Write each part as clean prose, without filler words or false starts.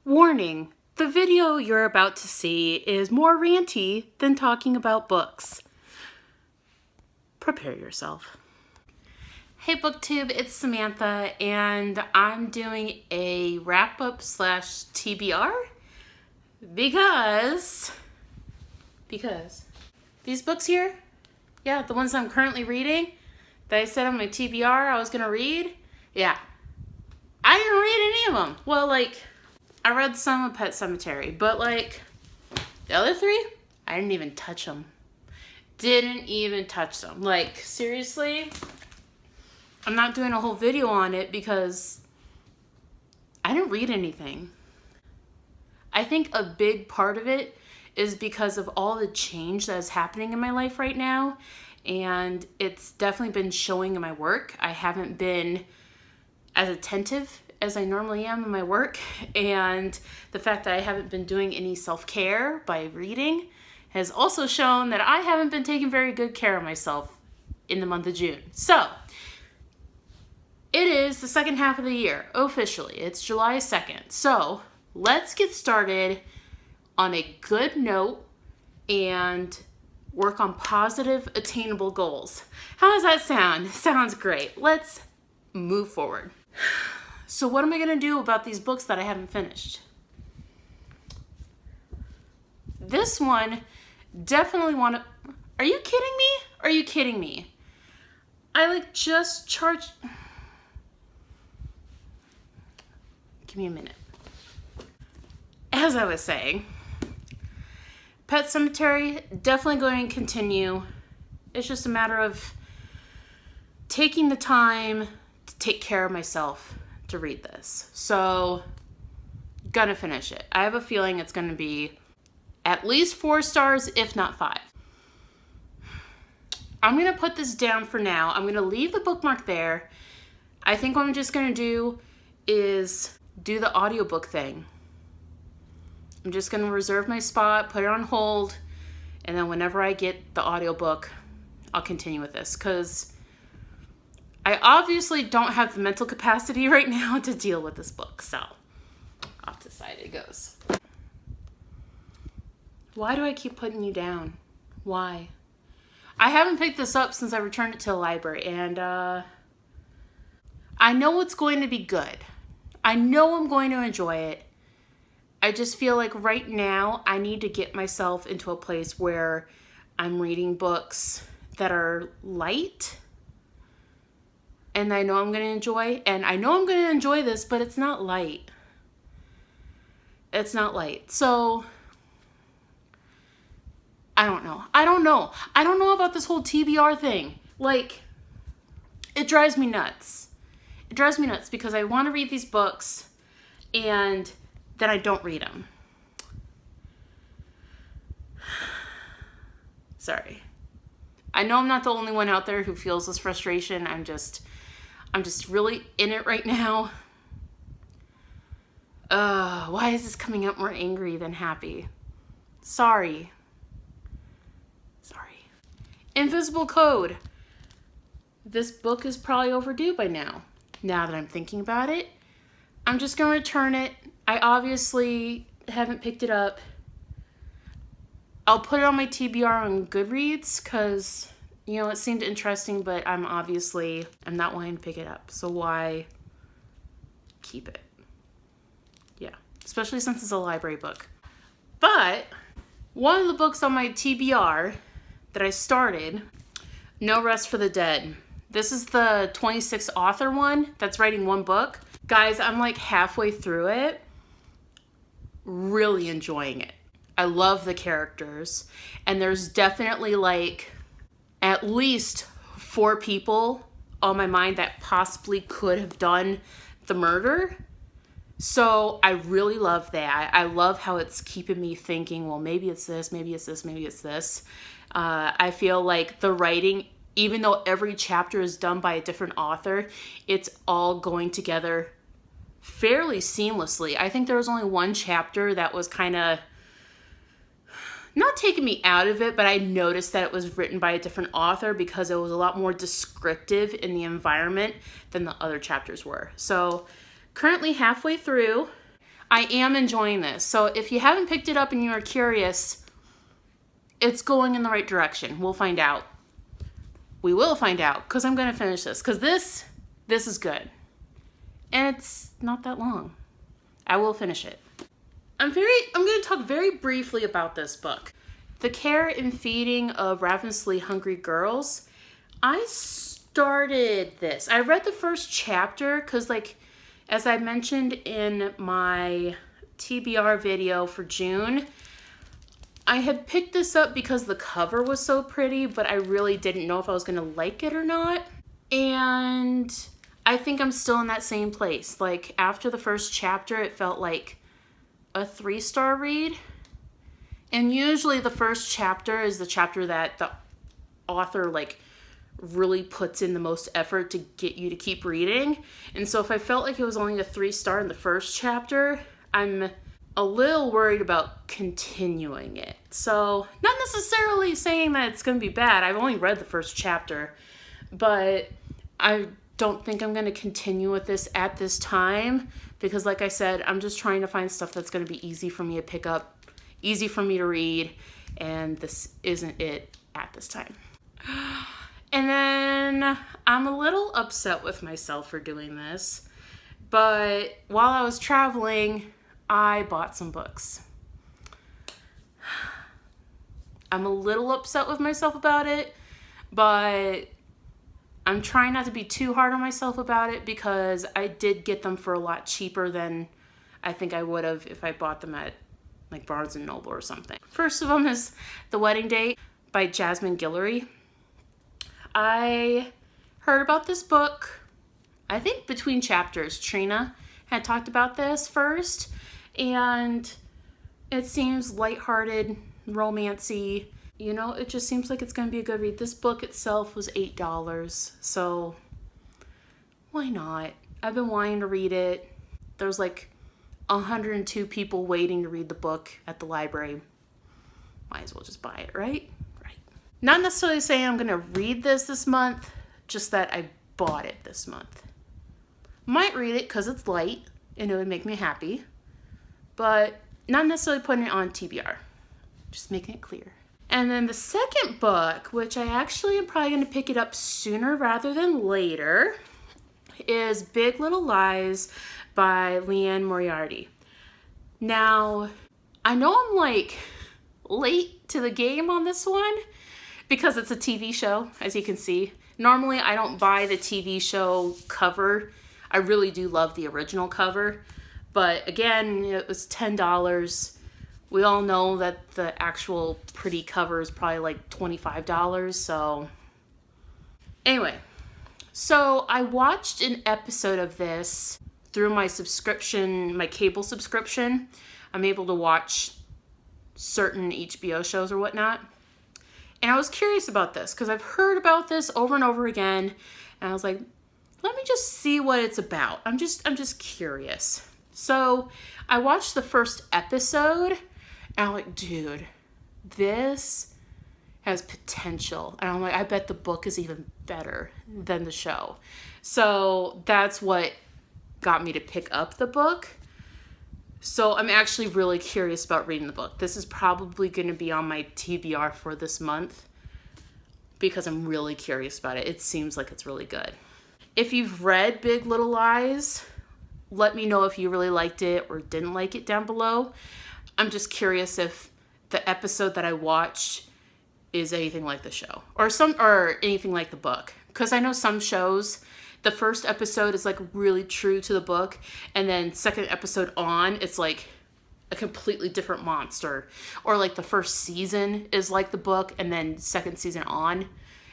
Warning, the video you're about to see is more ranty than talking about books. Prepare yourself. Hey BookTube, it's Samantha, and I'm doing a wrap-up / TBR because these books here, yeah, the ones I'm currently reading, that I said on my TBR I was gonna read, yeah, I didn't read any of them. Well, I read some of Pet Sematary, but the other three, I didn't even touch them. Seriously, I'm not doing a whole video on it because I didn't read anything. I think a big part of it is because of all the change that is happening in my life right now, and it's definitely been showing in my work. I haven't been as attentive as I normally am in my work, and the fact that I haven't been doing any self-care by reading has also shown that I haven't been taking very good care of myself in the month of June. So, it is the second half of the year, officially. It's July 2nd. So, let's get started on a good note and work on positive, attainable goals. How does that sound? Sounds great. Let's move forward. So what am I going to do about these books that I haven't finished? This one, definitely want to... Are you kidding me? Are you kidding me? I just charged... Give me a minute. As I was saying, Pet Sematary, definitely going to continue. It's just a matter of taking the time to take care of myself to read this. So, gonna finish it. I have a feeling it's gonna be at least 4 stars, if not 5. I'm gonna put this down for now. I'm gonna leave the bookmark there. I think what I'm just gonna do is do the audiobook thing. I'm just gonna reserve my spot, put it on hold, and then whenever I get the audiobook, I'll continue with this, because I obviously don't have the mental capacity right now to deal with this book, so off to the side it goes. Why do I keep putting you down? Why? I haven't picked this up since I returned it to the library, and I know it's going to be good. I know I'm going to enjoy it. I just feel like right now I need to get myself into a place where I'm reading books that are light, and I know I'm going to enjoy, and I know I'm going to enjoy this, but it's not light. It's not light. So, I don't know. I don't know about this whole TBR thing. It drives me nuts. It drives me nuts because I want to read these books, and then I don't read them. Sorry. I know I'm not the only one out there who feels this frustration. I'm just really in it right now. Why is this coming up more angry than happy? Sorry. Invisible Code. This book is probably overdue by now. Now that I'm thinking about it, I'm just going to return it. I obviously haven't picked it up. I'll put it on my TBR on Goodreads because, it seemed interesting, but I'm not wanting to pick it up. So why keep it? Yeah, especially since it's a library book. But one of the books on my TBR that I started, No Rest for the Dead. This is the 26th author one that's writing one book. Guys, I'm halfway through it. Really enjoying it. I love the characters. And there's definitely at least 4 people on my mind that possibly could have done the murder. So I really love that. I love how it's keeping me thinking, well, maybe it's this, maybe it's this, maybe it's this. I feel like the writing, even though every chapter is done by a different author, it's all going together fairly seamlessly. I think there was only one chapter that was kind of not taking me out of it, but I noticed that it was written by a different author because it was a lot more descriptive in the environment than the other chapters were. So currently halfway through. I am enjoying this. So if you haven't picked it up and you are curious, it's going in the right direction. We'll find out. We will find out, because I'm going to finish this, because this is good. And it's not that long. I will finish it. I'm going to talk very briefly about this book. The Care and Feeding of Ravenously Hungry Girls. I started this. I read the first chapter because, like, as I mentioned in my TBR video for June, I had picked this up because the cover was so pretty, but I really didn't know if I was going to like it or not. And I think I'm still in that same place. Like, after the first chapter, it felt like a 3-star read. And usually the first chapter is the chapter that the author, like, really puts in the most effort to get you to keep reading. And so if I felt like it was only a 3-star in the first chapter, I'm a little worried about continuing it. So, not necessarily saying that it's going to be bad. I've only read the first chapter, but I don't think I'm going to continue with this at this time because, like I said, I'm just trying to find stuff that's going to be easy for me to pick up, easy for me to read, and this isn't it at this time. And then I'm a little upset with myself for doing this, but while I was traveling, I bought some books. I'm a little upset with myself about it, but I'm trying not to be too hard on myself about it because I did get them for a lot cheaper than I think I would have if I bought them at like Barnes & Noble or something. First of them is The Wedding Date by Jasmine Guillory. I heard about this book, I think between chapters. Trina had talked about this first, and it seems lighthearted, romancy. You know, it just seems like it's going to be a good read. This book itself was $8, so why not? I've been wanting to read it. There's like 102 people waiting to read the book at the library. Might as well just buy it, right? Right. Not necessarily saying I'm going to read this month, just that I bought it this month. Might read it because it's light and it would make me happy, but not necessarily putting it on TBR. Just making it clear. And then the second book, which I actually am probably going to pick it up sooner rather than later, is Big Little Lies by Leanne Moriarty. Now, I know I'm like late to the game on this one because it's a TV show, as you can see. Normally, I don't buy the TV show cover. I really do love the original cover. But again, it was $10. We all know that the actual pretty cover is probably like $25. So anyway, so I watched an episode of this through my subscription, my cable subscription. I'm able to watch certain HBO shows or whatnot. And I was curious about this because I've heard about this over and over again. And I was like, let me just see what it's about. I'm just curious. So I watched the first episode and I'm like, dude, this has potential. And I'm like, I bet the book is even better than the show. So that's what got me to pick up the book. So I'm actually really curious about reading the book. This is probably going to be on my TBR for this month because I'm really curious about it. It seems like it's really good. If you've read Big Little Lies, let me know if you really liked it or didn't like it down below. I'm just curious if the episode that I watched is anything like the show or anything like the book. Because I know some shows, the first episode is like really true to the book, and then second episode on, it's like a completely different monster. Or like the first season is like the book, and then second season on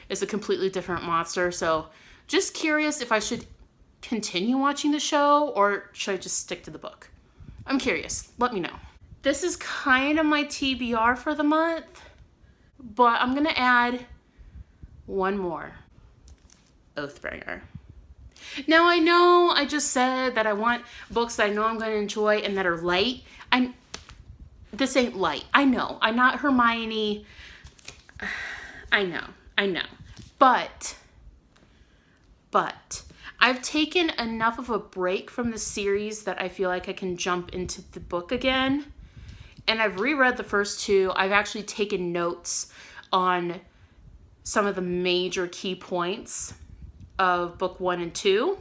is a completely different monster. So just curious if I should continue watching the show or should I just stick to the book? I'm curious. Let me know. This is kind of my TBR for the month, but I'm going to add one more. Oathbringer. Now I know I just said that I want books that I know I'm going to enjoy and that are light. This ain't light. I know. I'm not Hermione. I know. But I've taken enough of a break from the series that I feel like I can jump into the book again. And I've reread the first two. I've actually taken notes on some of the major key points of book 1 and 2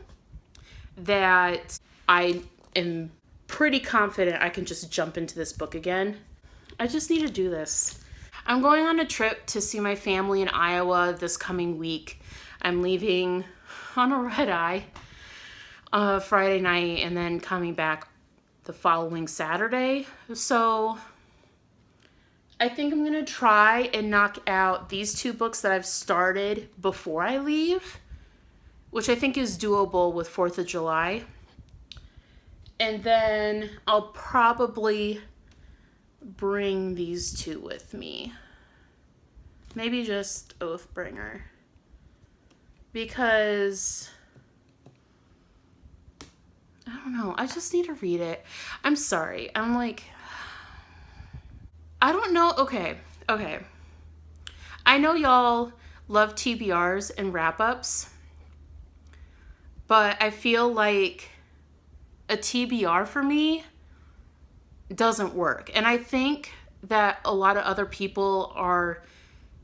that I am pretty confident I can just jump into this book again. I just need to do this. I'm going on a trip to see my family in Iowa this coming week. I'm leaving on a red-eye Friday night and then coming back the following Saturday. So I think I'm going to try and knock out these 2 books that I've started before I leave, which I think is doable with 4th of July. And then I'll probably bring these 2 with me. Maybe just Oathbringer. Because, I don't know, I just need to read it. I'm sorry. I'm like, I don't know. Okay. I know y'all love TBRs and wrap-ups, but I feel like a TBR for me doesn't work. And I think that a lot of other people are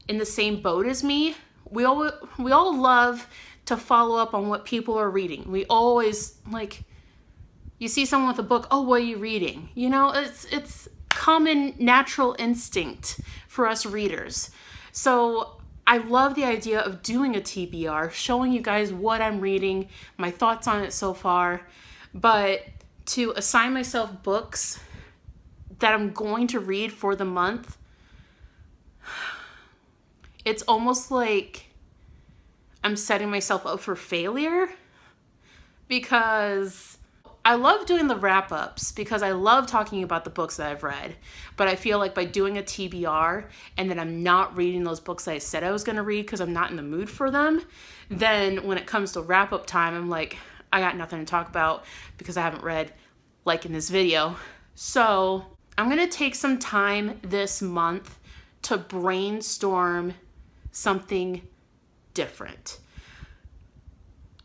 in the same boat as me. We all love to follow up on what people are reading. We always, like, you see someone with a book, oh, what are you reading? You know, it's common natural instinct for us readers. So I love the idea of doing a TBR, showing you guys what I'm reading, my thoughts on it so far, but to assign myself books that I'm going to read for the month, it's almost like I'm setting myself up for failure, because I love doing the wrap-ups because I love talking about the books that I've read, but I feel like by doing a TBR and then I'm not reading those books that I said I was going to read because I'm not in the mood for them, then when it comes to wrap-up time, I'm like, I got nothing to talk about because I haven't read, like in this video. So I'm going to take some time this month to brainstorm something different.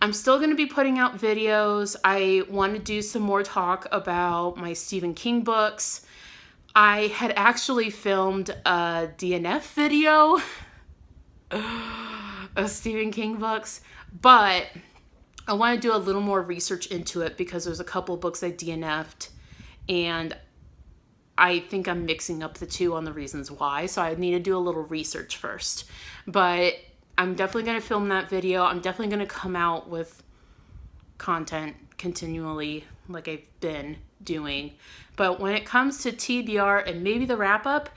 I'm still going to be putting out videos. I want to do some more talk about my Stephen King books. I had actually filmed a DNF video of Stephen King books, but I want to do a little more research into it because there's a couple of books I DNF'd, and I think I'm mixing up the 2 on the reasons why, so I need to do a little research first. But I'm definitely going to film that video. I'm definitely going to come out with content continually like I've been doing. But when it comes to TBR and maybe the wrap-up,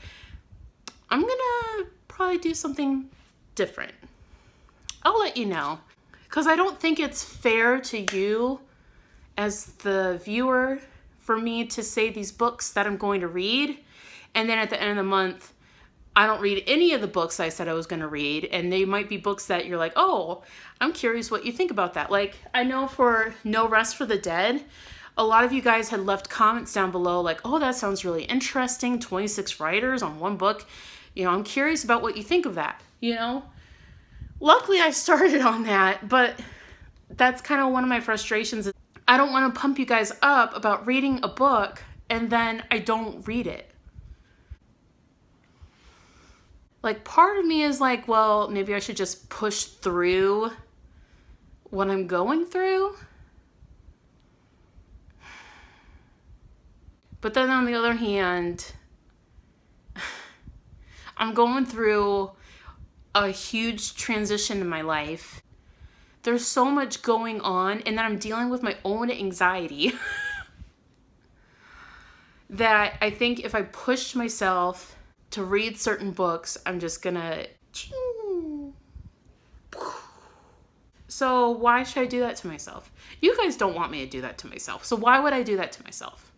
I'm going to probably do something different. I'll let you know. Because I don't think it's fair to you as the viewer for me to say these books that I'm going to read, and then at the end of the month, I don't read any of the books I said I was going to read, and they might be books that you're like, oh, I'm curious what you think about that. Like, I know for No Rest for the Dead, a lot of you guys had left comments down below like, oh, that sounds really interesting, 26 writers on one book. You know, I'm curious about what you think of that, you know? Luckily, I started on that, but that's kind of one of my frustrations. I don't want to pump you guys up about reading a book, and then I don't read it. Like, part of me is like, well, maybe I should just push through what I'm going through. But then on the other hand, I'm going through a huge transition in my life. There's so much going on, and then I'm dealing with my own anxiety that I think if I pushed myself to read certain books, I'm just gonna... So why should I do that to myself? You guys don't want me to do that to myself, so why would I do that to myself?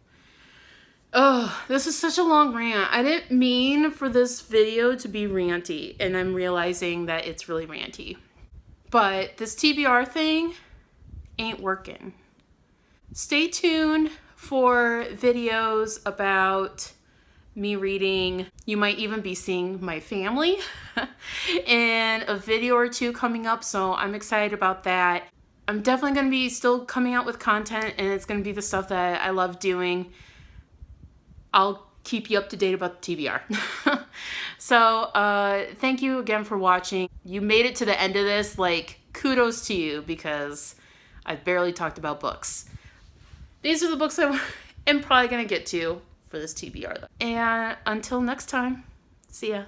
Oh, this is such a long rant. I didn't mean for this video to be ranty, and I'm realizing that it's really ranty. But this TBR thing ain't working. Stay tuned for videos about me reading. You might even be seeing my family in a video or 2 coming up, so I'm excited about that. I'm definitely going to be still coming out with content, and it's going to be the stuff that I love doing. I'll keep you up to date about the TBR. So, thank you again for watching. You made it to the end of this, like, kudos to you, because I've barely talked about books. These are the books I am probably going to get to for this TBR. And until next time, see ya.